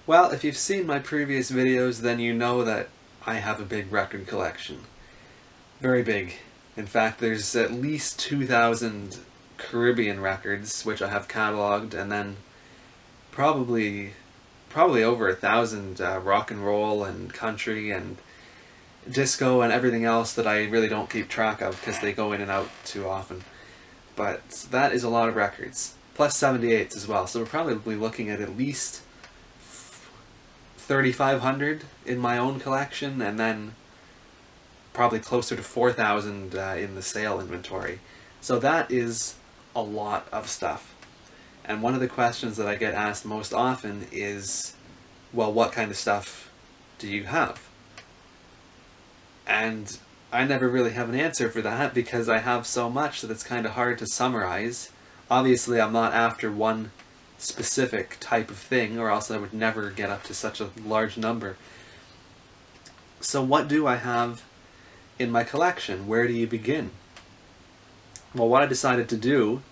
Well, if you've seen my previous videos, then you know that I have a big record collection. Very big. In fact, there's at least 2,000 Caribbean records, which I have cataloged, and then probably over 1,000 rock and roll and country and disco and everything else that I really don't keep track of because they go in and out too often. But that is a lot of records. Plus 78s as well, so we're probably looking at least 3,500 in my own collection, and then probably closer to 4,000 in the sale inventory. So that is a lot of stuff. And one of the questions that I get asked most often is, well, what kind of stuff do you have? And I never really have an answer for that because I have so much that it's kind of hard to summarize. Obviously, I'm not after one specific type of thing, or else I would never get up to such a large number. So what do I have in my collection? Where do you begin? Well, what I decided to do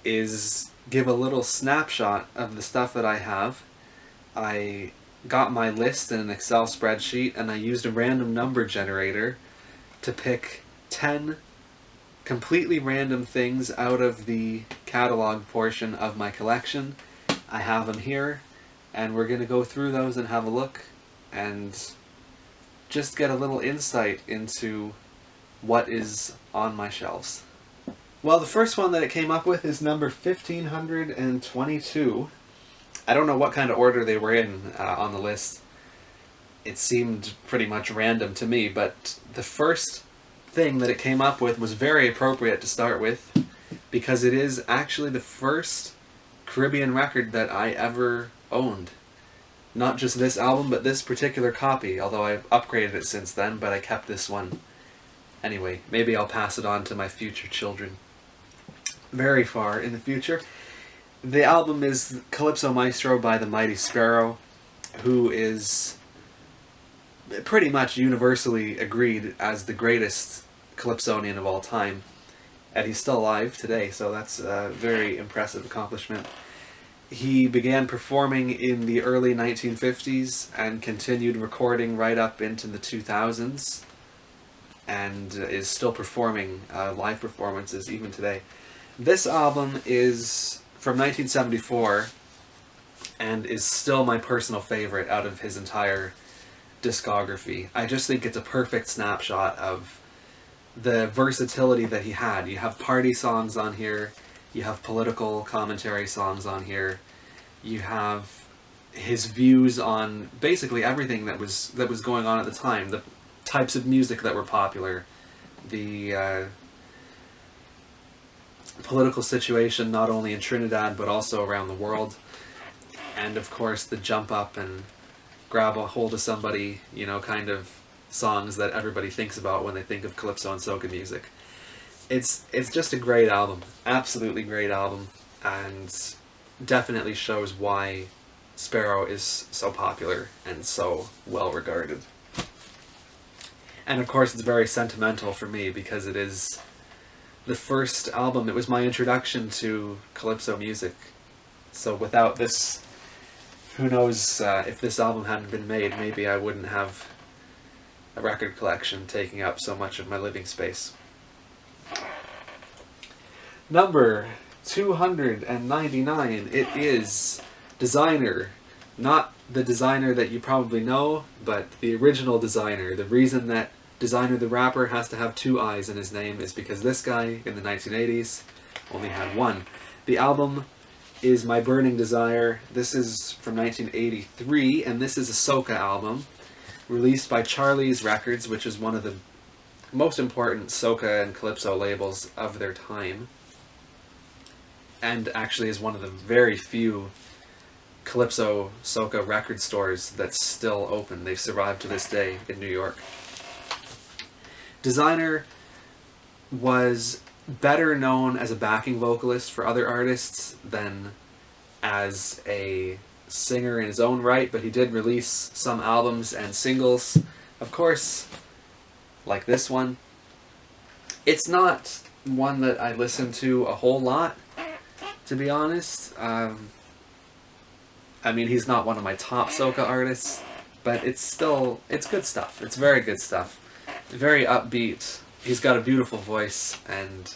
is give a little snapshot of the stuff that I have. I got my list in an Excel spreadsheet, and I used a random number generator to pick 10 completely random things out of the catalog portion of my collection. I have them here, and we're going to go through those and have a look and just get a little insight into what is on my shelves. Well, the first one that it came up with is number 1522. I don't know what kind of order they were in on the list. It seemed pretty much random to me, but the first thing that it came up with was very appropriate to start with, because it is actually the first Caribbean record that I ever owned. Not just this album, but this particular copy, although I've upgraded it since then, but I kept this one. Anyway, maybe I'll pass it on to my future children. Very far in the future. The album is Calypso Maestro by the Mighty Sparrow, who is pretty much universally agreed as the greatest calypsonian of all time. And he's still alive today, so that's a very impressive accomplishment. He began performing in the early 1950s and continued recording right up into the 2000s, and is still performing live performances even today. This album is from 1974 and is still my personal favorite out of his entire discography. I just think it's a perfect snapshot of the versatility that he had. You have party songs on here, you have political commentary songs on here, you have his views on basically everything that was going on at the time, the types of music that were popular, the political situation not only in Trinidad but also around the world, and of course the jump up and grab a hold of somebody, kind of songs that everybody thinks about when they think of calypso and soca music. It's just a great album, absolutely great album, and definitely shows why Sparrow is so popular and so well regarded. And of course it's very sentimental for me because it is the first album. It was my introduction to calypso music. So without this, who knows if this album hadn't been made, maybe I wouldn't have a record collection taking up so much of my living space. Number 299, it is Designer. Not the Designer that you probably know, but the original Designer. The reason that Designer the rapper has to have two eyes in his name is because this guy in the 1980s only had one. The album is My Burning Desire. This is from 1983, and this is a soca album released by Charlie's Records, which is one of the most important soca and calypso labels of their time, and actually is one of the very few calypso soca record stores that's still open. They've survived to this day in New York. Designer was better known as a backing vocalist for other artists than as a singer in his own right, but he did release some albums and singles. Of course, like this one. It's not one that I listen to a whole lot, to be honest. I mean, he's not one of my top soca artists, but it's good stuff. It's very good stuff. Very upbeat. He's got a beautiful voice, and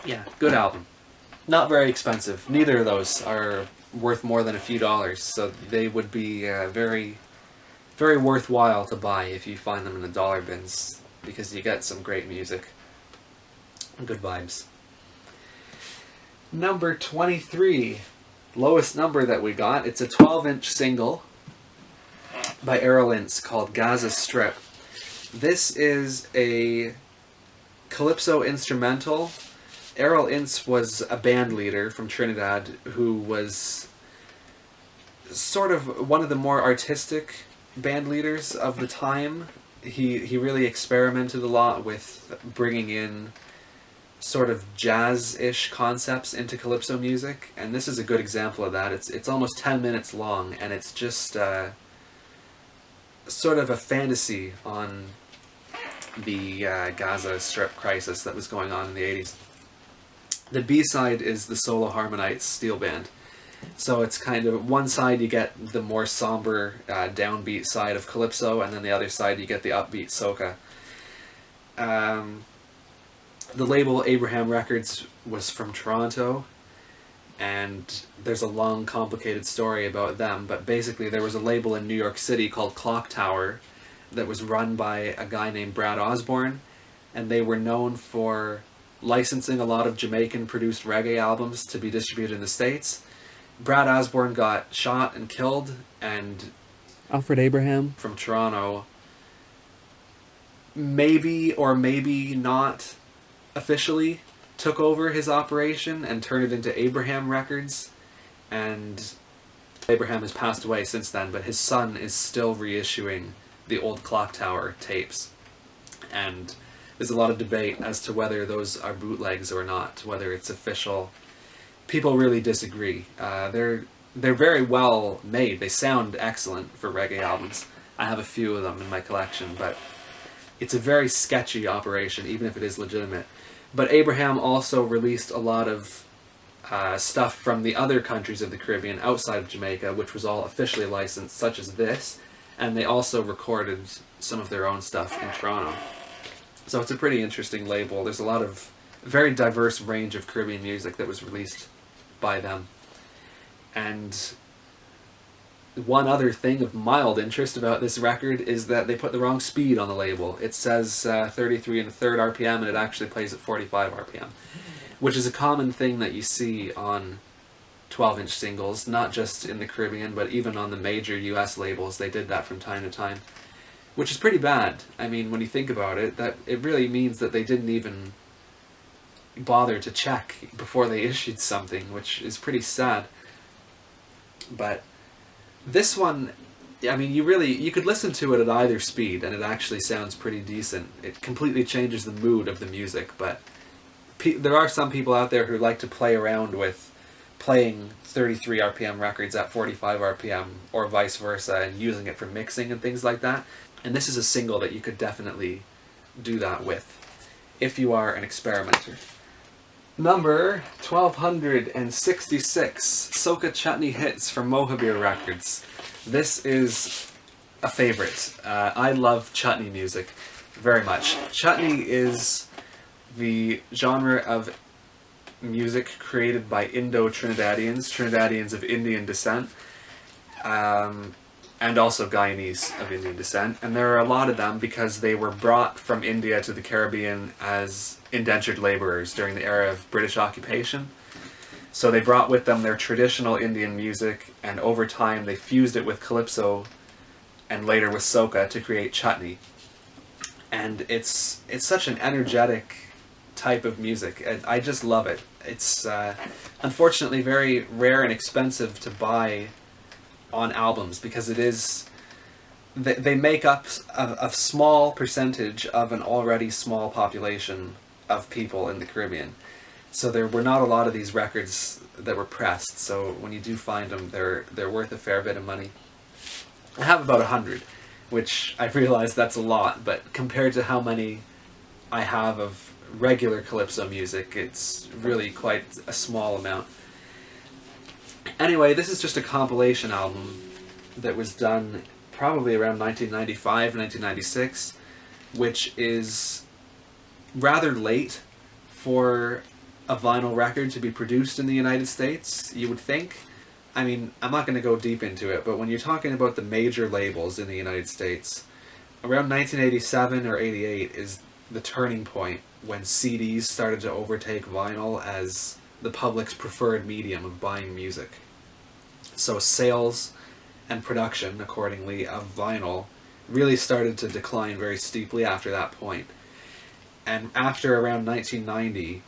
yeah, good album. Not very expensive. Neither of those are worth more than a few dollars, so they would be very, very worthwhile to buy if you find them in the dollar bins, because you get some great music. Good vibes. Number 23. Lowest number that we got. It's a 12-inch single by Errol Ince called Gaza Strip. This is a calypso instrumental. Errol Ince was a band leader from Trinidad who was sort of one of the more artistic band leaders of the time. He really experimented a lot with bringing in sort of jazz-ish concepts into calypso music, and this is a good example of that. It's almost 10 minutes long, and it's just sort of a fantasy on the Gaza Strip crisis that was going on in the 80s. The B-side is the Solo Harmonites steel band. So it's kind of, one side you get the more somber, downbeat side of calypso, and then the other side you get the upbeat soca. The label Abraham Records was from Toronto, and there's a long, complicated story about them, but basically there was a label in New York City called Clock Tower that was run by a guy named Brad Osborne, and they were known for licensing a lot of Jamaican-produced reggae albums to be distributed in the States. Brad Osborne got shot and killed, and Alfred Abraham from Toronto, maybe or maybe not officially took over his operation and turned it into Abraham Records, and Abraham has passed away since then, but his son is still reissuing the old Clock Tower tapes, and there's a lot of debate as to whether those are bootlegs or not, whether it's official. People really disagree. They're very well made. They sound excellent for reggae albums. I have a few of them in my collection, but it's a very sketchy operation, even if it is legitimate. But Abraham also released a lot of stuff from the other countries of the Caribbean outside of Jamaica, which was all officially licensed, such as this, and they also recorded some of their own stuff in Toronto. So it's a pretty interesting label. There's a lot of very diverse range of Caribbean music that was released by them. And one other thing of mild interest about this record is that they put the wrong speed on the label. It says 33 1/3 RPM, and it actually plays at 45 RPM, which is a common thing that you see on 12-inch singles, not just in the Caribbean, but even on the major US labels. They did that from time to time, which is pretty bad. I mean, when you think about it, that it really means that they didn't even bother to check before they issued something, which is pretty sad. But this one, I mean, you could listen to it at either speed, and it actually sounds pretty decent. It completely changes the mood of the music, but there are some people out there who like to play around with playing 33 RPM records at 45 RPM, or vice versa, and using it for mixing and things like that. And this is a single that you could definitely do that with, if you are an experimenter. Number 1266, Soca Chutney Hits from Mohabir Records. This is a favorite. I love chutney music very much. Chutney is the genre of music created by Trinidadians of Indian descent, and also Guyanese of Indian descent. And there are a lot of them because they were brought from India to the Caribbean as indentured laborers during the era of British occupation. So they brought with them their traditional Indian music, and over time they fused it with calypso and later with soca to create chutney. And it's such an energetic type of music. I just love it. It's unfortunately very rare and expensive to buy on albums, because it is, they make up a small percentage of an already small population of people in the Caribbean. So there were not a lot of these records that were pressed, so when you do find them, they're worth a fair bit of money. I have about 100, which I realize that's a lot, but compared to how many I have of regular calypso music, it's really quite a small amount. Anyway, this is just a compilation album that was done probably around 1995, 1996, which is rather late for a vinyl record to be produced in the United States, you would think. I mean, I'm not going to go deep into it, but when you're talking about the major labels in the United States, around 1987 or 88 is the turning point when CDs started to overtake vinyl as the public's preferred medium of buying music. So sales and production, accordingly, of vinyl really started to decline very steeply after that point. And after around 1990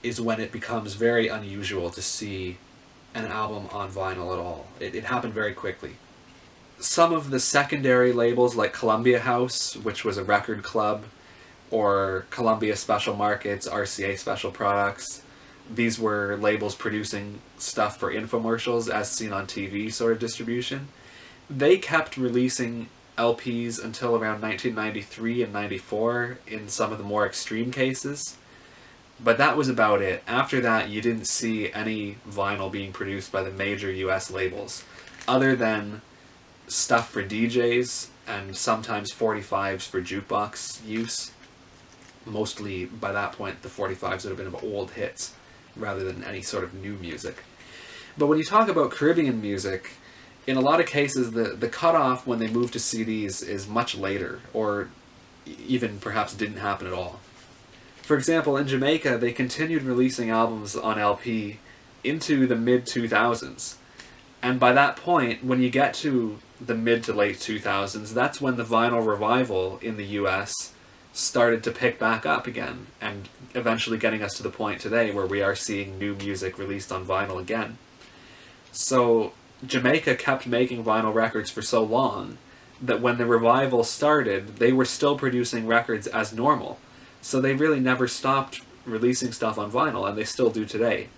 is when it becomes very unusual to see an album on vinyl at all. It happened very quickly. Some of the secondary labels like Columbia House, which was a record club, or Columbia Special Markets, RCA Special Products, these were labels producing stuff for infomercials as seen on TV sort of distribution. They kept releasing LPs until around 1993 and 94 in some of the more extreme cases. But that was about it. After that, you didn't see any vinyl being produced by the major US labels, other than stuff for DJs and sometimes 45s for jukebox use. Mostly, by that point, the 45s would have been of old hits, rather than any sort of new music. But when you talk about Caribbean music, in a lot of cases, the cutoff when they move to CDs is much later, or even perhaps didn't happen at all. For example, in Jamaica, they continued releasing albums on LP into the mid-2000s. And by that point, when you get to the mid to late 2000s, that's when the vinyl revival in the US started to pick back up again, and eventually getting us to the point today where we are seeing new music released on vinyl again. So Jamaica kept making vinyl records for so long that when the revival started, they were still producing records as normal. So they really never stopped releasing stuff on vinyl, and they still do today.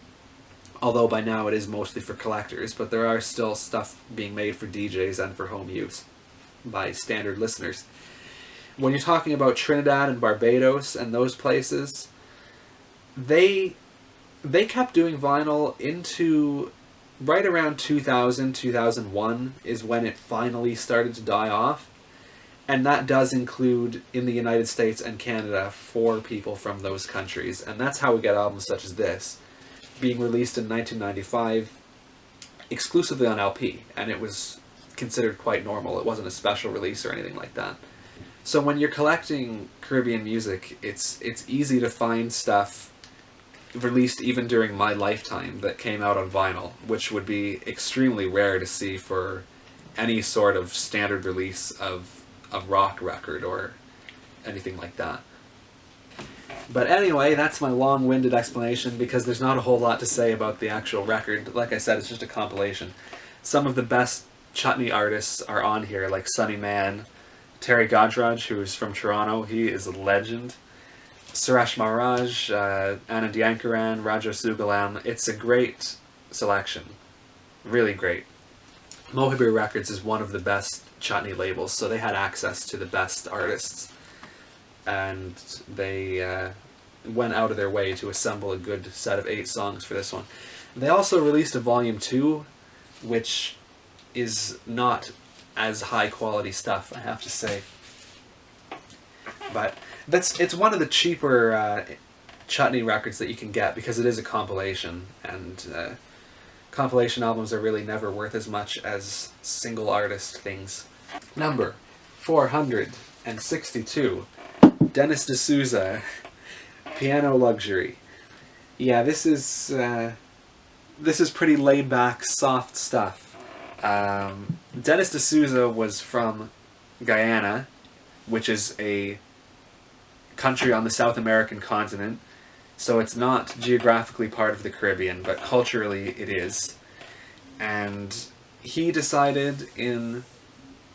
Although by now it is mostly for collectors, but there are still stuff being made for DJs and for home use by standard listeners. When you're talking about Trinidad and Barbados and those places, they kept doing vinyl into right around 2000, 2001 is when it finally started to die off. And that does include, in the United States and Canada, 4 people from those countries. And that's how we get albums such as this, being released in 1995 exclusively on LP. And it was considered quite normal. It wasn't a special release or anything like that. So when you're collecting Caribbean music, it's easy to find stuff released even during my lifetime that came out on vinyl, which would be extremely rare to see for any sort of standard release of a rock record or anything like that. But anyway, that's my long-winded explanation because there's not a whole lot to say about the actual record. Like I said, it's just a compilation. Some of the best chutney artists are on here, like Sunny Man, Terry Godraj, who is from Toronto. He is a legend. Suresh Maharaj, Anand Yankaran, Raja Sugalam. It's a great selection. Really great. Mohibir Records is one of the best chutney labels, so they had access to the best artists. And they went out of their way to assemble a good set of 8 songs for this one. They also released a Volume 2, which is not as high quality stuff, I have to say. But it's one of the cheaper chutney records that you can get because it is a compilation, and compilation albums are really never worth as much as single artist things. Number 462, Dennis D'Souza, Piano Luxury. Yeah, this is pretty laid back, soft stuff. Dennis D'Souza was from Guyana, which is a country on the South American continent, so it's not geographically part of the Caribbean, but culturally it is. And he decided in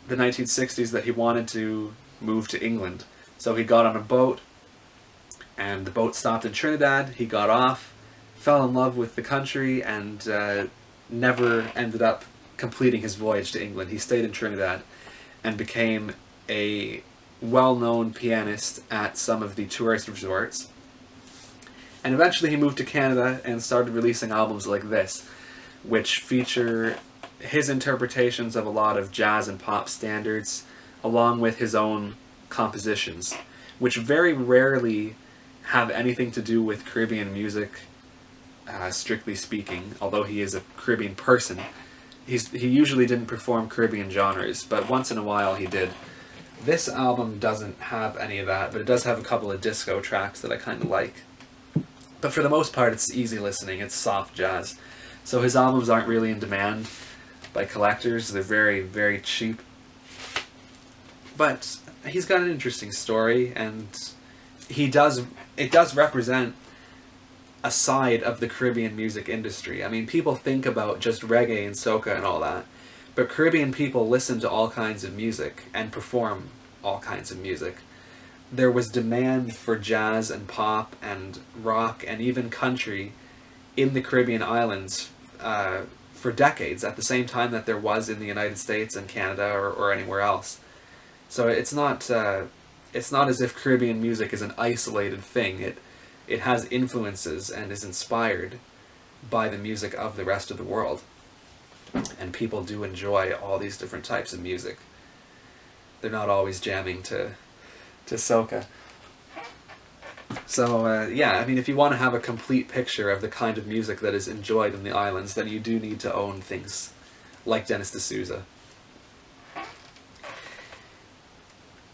the 1960s that he wanted to move to England. So he got on a boat, and the boat stopped in Trinidad. He got off, fell in love with the country, and never ended up completing his voyage to England. He stayed in Trinidad and became a well-known pianist at some of the tourist resorts. And eventually he moved to Canada and started releasing albums like this, which feature his interpretations of a lot of jazz and pop standards, along with his own compositions, which very rarely have anything to do with Caribbean music, strictly speaking. Although he is a Caribbean person, he usually didn't perform Caribbean genres, but once in a while he did. This album doesn't have any of that, but it does have a couple of disco tracks that I kind of like. But for the most part, it's easy listening. It's soft jazz. So his albums aren't really in demand by collectors. They're very, very cheap. But he's got an interesting story, and it does represent a side of the Caribbean music industry. I mean, people think about just reggae and soca and all that, but Caribbean people listen to all kinds of music and perform all kinds of music. There was demand for jazz and pop and rock and even country in the Caribbean islands for decades, at the same time that there was in the United States and Canada or anywhere else. So it's not as if Caribbean music is an isolated thing. It has influences and is inspired by the music of the rest of the world. And people do enjoy all these different types of music. They're not always jamming to soca. So, yeah, I mean, if you want to have a complete picture of the kind of music that is enjoyed in the islands, then you do need to own things like Dennis D'Souza.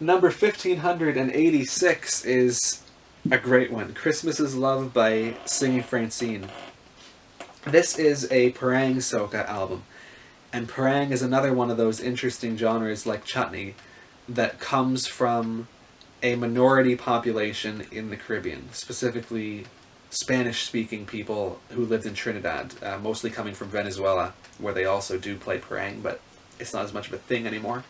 Number 1586 is a great one. Christmas is Love by Singing Francine. This is a parang soca album. And parang is another one of those interesting genres like chutney that comes from a minority population in the Caribbean, specifically Spanish-speaking people who lived in Trinidad, mostly coming from Venezuela, where they also do play parang, but it's not as much of a thing anymore.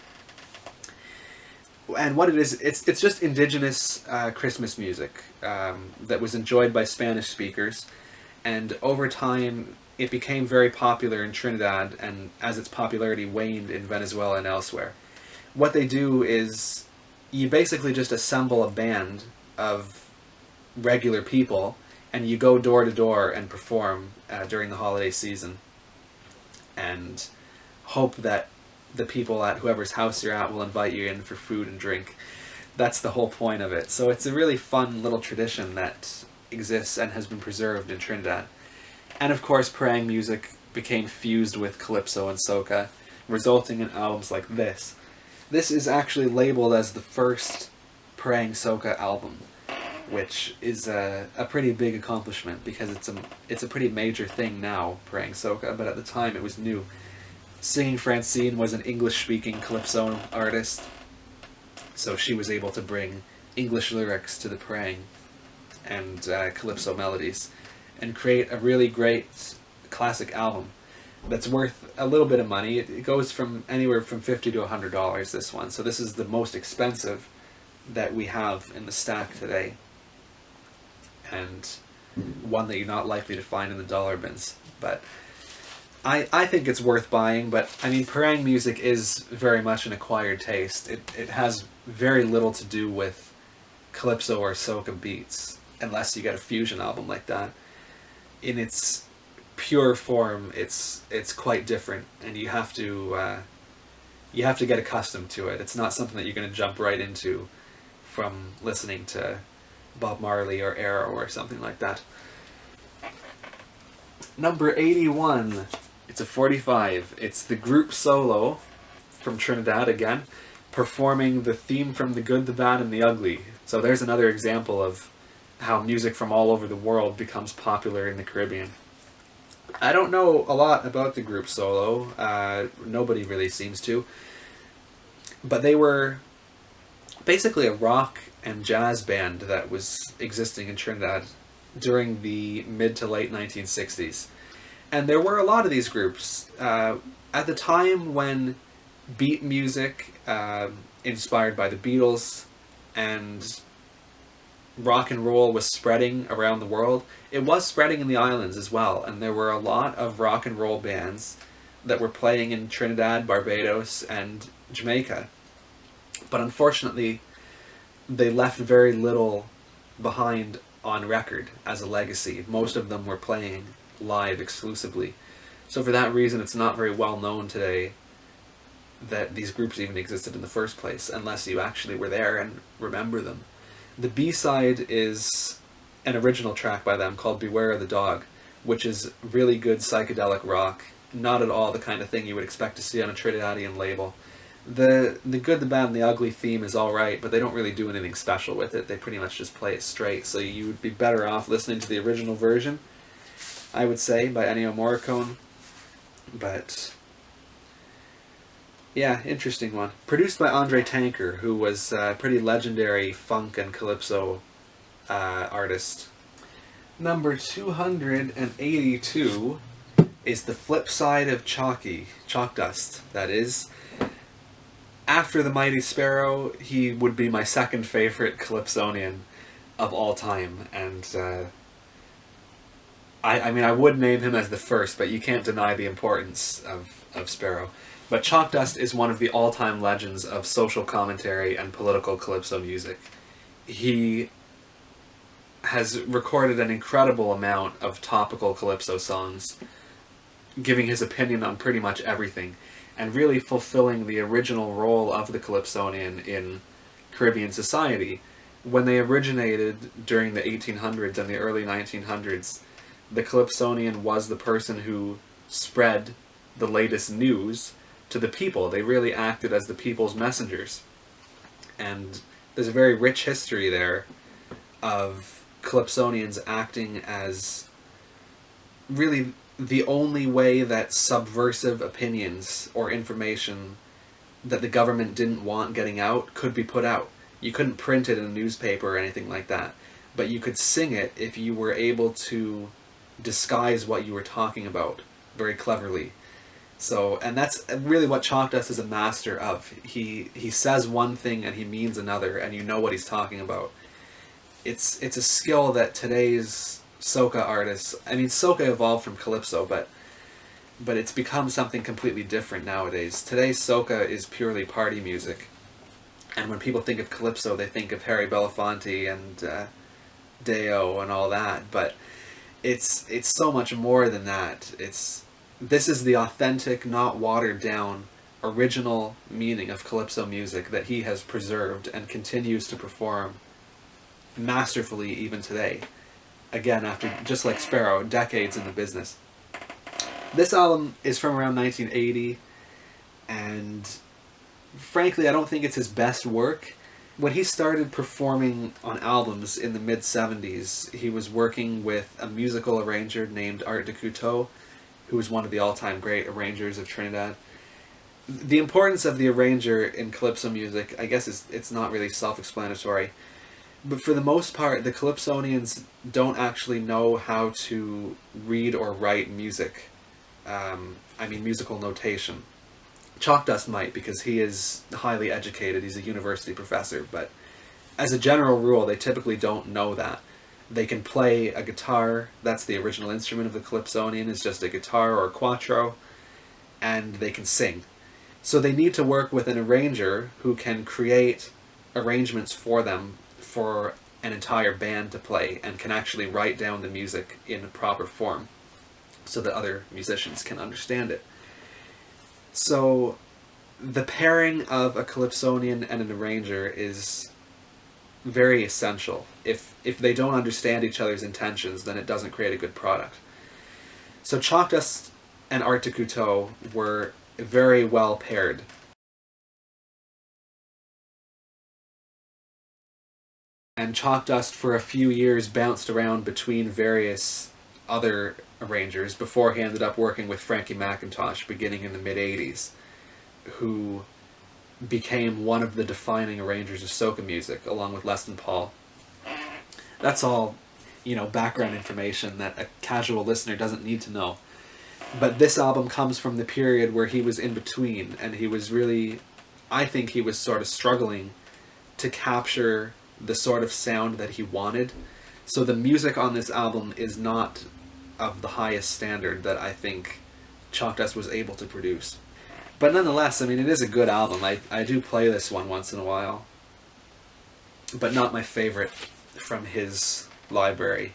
And what it is, it's just indigenous Christmas music that was enjoyed by Spanish speakers, and over time it became very popular in Trinidad, and as its popularity waned in Venezuela and elsewhere. What they do is you basically just assemble a band of regular people, and you go door to door and perform during the holiday season, and hope that the people at whoever's house you're at will invite you in for food and drink. That's the whole point of it. So it's a really fun little tradition that exists and has been preserved in Trinidad. And of course, parang music became fused with calypso and soca, resulting in albums like this. This is actually labeled as the first parang soca album, which is a pretty big accomplishment because it's a pretty major thing now, parang soca, but at the time it was new. Singing Francine was an English-speaking calypso artist, so she was able to bring English lyrics to the parang and calypso melodies and create a really great classic album that's worth a little bit of money. It goes from anywhere from $50 to $100, this one. So this is the most expensive that we have in the stack today, and one that you're not likely to find in the dollar bins. But I think it's worth buying, but I mean, parang music is very much an acquired taste. It has very little to do with calypso or soca beats, unless you get a fusion album like that. In its pure form, it's quite different, and you have to get accustomed to it. It's not something that you're going to jump right into from listening to Bob Marley or Arrow or something like that. Number 81. It's a 45. It's the group solo from Trinidad again, performing the theme from The Good, the Bad, and the Ugly. So there's another example of how music from all over the world becomes popular in the Caribbean. I don't know a lot about the group solo. Nobody really seems to. But they were basically a rock and jazz band that was existing in Trinidad during the mid to late 1960s. And there were a lot of these groups. At the time when beat music, inspired by the Beatles, and rock and roll was spreading around the world, it was spreading in the islands as well. And there were a lot of rock and roll bands that were playing in Trinidad, Barbados, and Jamaica. But unfortunately, they left very little behind on record as a legacy. Most of them were playing live exclusively. So for that reason, it's not very well known today that these groups even existed in the first place, unless you actually were there and remember them. The B-side is an original track by them called Beware of the Dog, which is really good psychedelic rock, not at all the kind of thing you would expect to see on a Trinidadian label. The Good, the Bad, and the Ugly theme is alright, but they don't really do anything special with it. They pretty much just play it straight, so you would be better off listening to the original version, I would say, by Ennio Morricone. But yeah, interesting one. Produced by Andre Tanker, who was a pretty legendary funk and calypso artist. Number 282 is The Flip Side of Chalky, Chalk Dust, that is. After The Mighty Sparrow, he would be my second favorite calypsonian of all time, and I mean, I would name him as the first, but you can't deny the importance of Sparrow. But Chalk Dust is one of the all-time legends of social commentary and political calypso music. He has recorded an incredible amount of topical calypso songs, giving his opinion on pretty much everything, and really fulfilling the original role of the calypsonian in Caribbean society. When they originated during the 1800s and the early 1900s, the calypsonian was the person who spread the latest news to the people. They really acted as the people's messengers. And there's a very rich history there of calypsonians acting as really the only way that subversive opinions or information that the government didn't want getting out could be put out. You couldn't print it in a newspaper or anything like that, but you could sing it if you were able to disguise what you were talking about very cleverly. So, and that's really what Chalk Dust is a master of. He says one thing and he means another, and you know what he's talking about. It's a skill that today's soca artists, I mean, soca evolved from calypso, but it's become something completely different nowadays. Today's soca is purely party music, and when people think of calypso, they think of Harry Belafonte and Deo and all that, but it's so much more than that. This is the authentic, not watered down, original meaning of calypso music that he has preserved and continues to perform masterfully even today. Again, after, just like Sparrow, decades in the business. This album is from around 1980, and frankly, I don't think it's his best work. When he started performing on albums in the mid-70s, he was working with a musical arranger named Art de Couteau, who was one of the all-time great arrangers of Trinidad. The importance of the arranger in calypso music, I guess it's not really self-explanatory, but for the most part, the calypsonians don't actually know how to read or write music. I mean, musical notation. Chalk Dust might, because he is highly educated, he's a university professor, but as a general rule, they typically don't know that. They can play a guitar, that's the original instrument of the calypsonian, is just a guitar or a quattro, and they can sing. So they need to work with an arranger who can create arrangements for them for an entire band to play, and can actually write down the music in a proper form so that other musicians can understand it. So the pairing of a calypsonian and an arranger is very essential. If they don't understand each other's intentions, then it doesn't create a good product. So Chalk Dust and Art de Couteau were very well paired. And Chalk Dust for a few years bounced around between various other arrangers before he ended up working with Frankie McIntosh beginning in the mid-80s, who became one of the defining arrangers of soca music, along with Leston Paul. That's all, background information that a casual listener doesn't need to know. But this album comes from the period where he was in between, and he was really, I think he was sort of struggling to capture the sort of sound that he wanted. So the music on this album is not of the highest standard that I think Chalk Dust was able to produce. But nonetheless, I mean, it is a good album. I do play this one once in a while, but not my favorite from his library.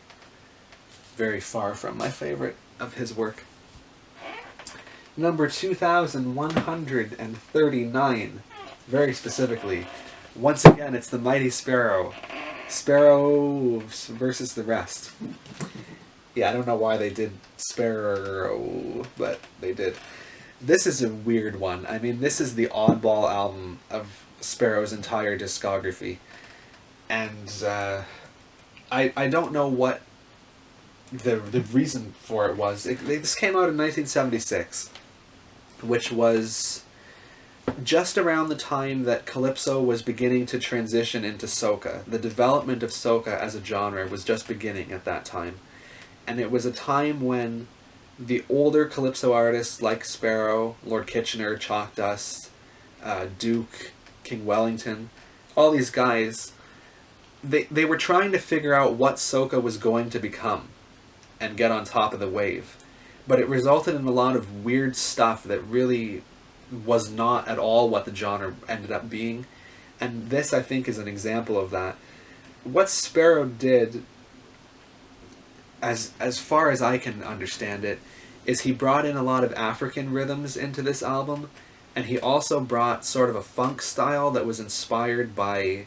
Very far from my favorite of his work. Number 2,139, very specifically. Once again, it's the Mighty Sparrow. Sparrows versus the rest. Yeah, I don't know why they did Sparrow, but they did. This is a weird one. I mean, this is the oddball album of Sparrow's entire discography. And I don't know what the reason for it was. This came out in 1976, which was just around the time that Calypso was beginning to transition into soca. The development of soca as a genre was just beginning at that time. And it was a time when the older Calypso artists like Sparrow, Lord Kitchener, Chalk Dust, Duke, King Wellington, all these guys, they were trying to figure out what soca was going to become and get on top of the wave. But it resulted in a lot of weird stuff that really was not at all what the genre ended up being. And this, I think, is an example of that. What Sparrow did, as far as I can understand it, is he brought in a lot of African rhythms into this album, and he also brought sort of a funk style that was inspired by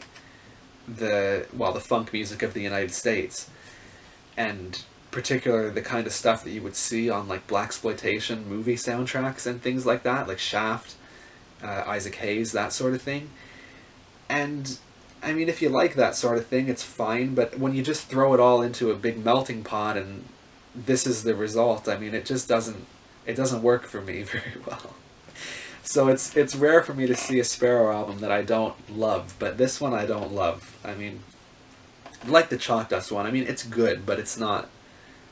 the funk music of the United States, and particularly the kind of stuff that you would see on like blaxploitation movie soundtracks and things like that, like Shaft, Isaac Hayes, that sort of thing. And I mean, if you like that sort of thing, it's fine, but when you just throw it all into a big melting pot and this is the result, I mean, it just doesn't work for me very well. So it's rare for me to see a Sparrow album that I don't love, but this one I don't love. I mean, like the Chalk Dust one, I mean, it's good, but it's not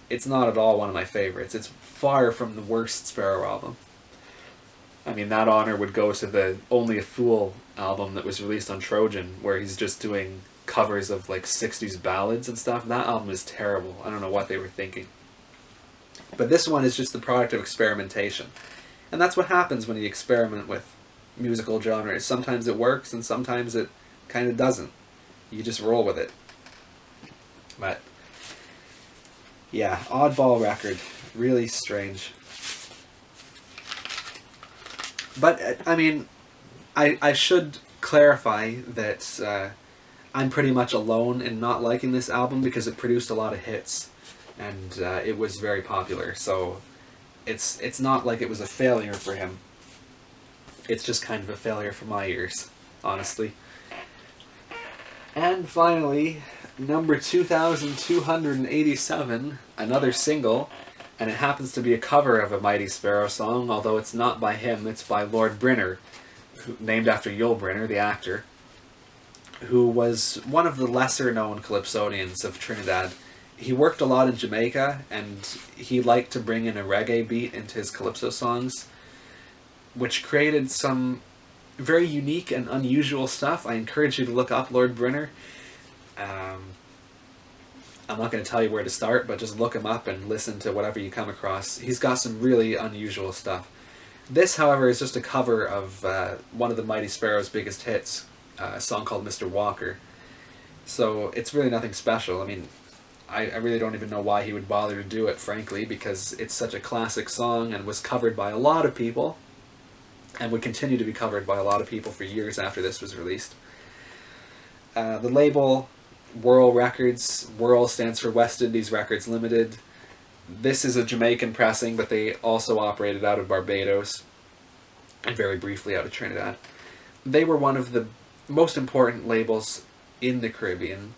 at all one of my favorites. It's far from the worst Sparrow album. I mean, that honor would go to the Only a Fool album that was released on Trojan, where he's just doing covers of like 60s ballads and stuff. That album is terrible. I don't know what they were thinking. But this one is just the product of experimentation. And that's what happens when you experiment with musical genres. Sometimes it works and sometimes it kind of doesn't. You just roll with it. But yeah, oddball record. Really strange. But, I mean, I should clarify that I'm pretty much alone in not liking this album because it produced a lot of hits. And it was very popular, so it's not like it was a failure for him. It's just kind of a failure for my ears, honestly. And finally, number 2,287, another single, and it happens to be a cover of a Mighty Sparrow song, although it's not by him, it's by Lord Brynner, named after Yul Brynner, the actor, who was one of the lesser-known Calypsonians of Trinidad. He worked a lot in Jamaica, and he liked to bring in a reggae beat into his Calypso songs, which created some very unique and unusual stuff. I encourage you to look up Lord Brynner. I'm not going to tell you where to start, but just look him up and listen to whatever you come across. He's got some really unusual stuff. This, however, is just a cover of one of the Mighty Sparrow's biggest hits, a song called Mr. Walker. So it's really nothing special. I mean, I really don't even know why he would bother to do it, frankly, because it's such a classic song and was covered by a lot of people, and would continue to be covered by a lot of people for years after this was released. The label, Whirl Records. Whirl stands for West Indies Records Limited. This is a Jamaican pressing, but they also operated out of Barbados, and very briefly out of Trinidad. They were one of the most important labels in the Caribbean.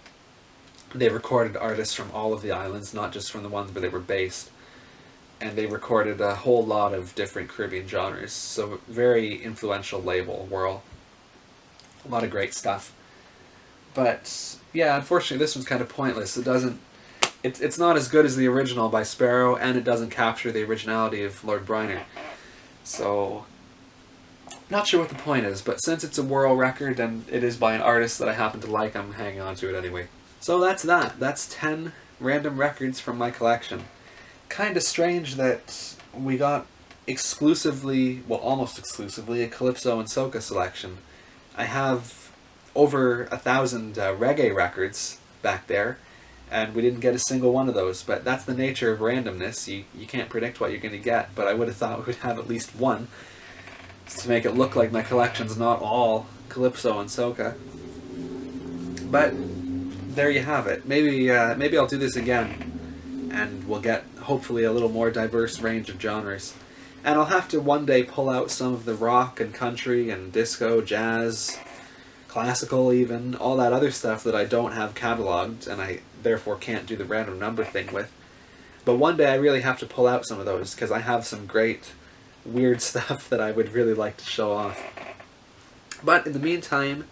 They recorded artists from all of the islands, not just from the ones where they were based. And they recorded a whole lot of different Caribbean genres. So very influential label, Whirl. A lot of great stuff. But yeah, unfortunately this one's kind of pointless. It's not as good as the original by Sparrow, and it doesn't capture the originality of Lord Brynner. So, not sure what the point is, but since it's a Whirl record and it is by an artist that I happen to like, I'm hanging on to it anyway. So that's that. That's 10 random records from my collection. Kind of strange that we got exclusively, well, almost exclusively, a Calypso and Soca selection. I have over 1,000 reggae records back there, and we didn't get a single one of those. But that's the nature of randomness. You can't predict what you're going to get, but I would have thought we would have at least one to make it look like my collection's not all Calypso and Soca. But there you have it. Maybe I'll do this again, and we'll get hopefully a little more diverse range of genres. And I'll have to one day pull out some of the rock and country and disco, jazz, classical even, all that other stuff that I don't have cataloged and I therefore can't do the random number thing with. But one day I really have to pull out some of those because I have some great weird stuff that I would really like to show off. But in the meantime,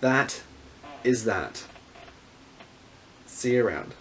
that is that. See you around.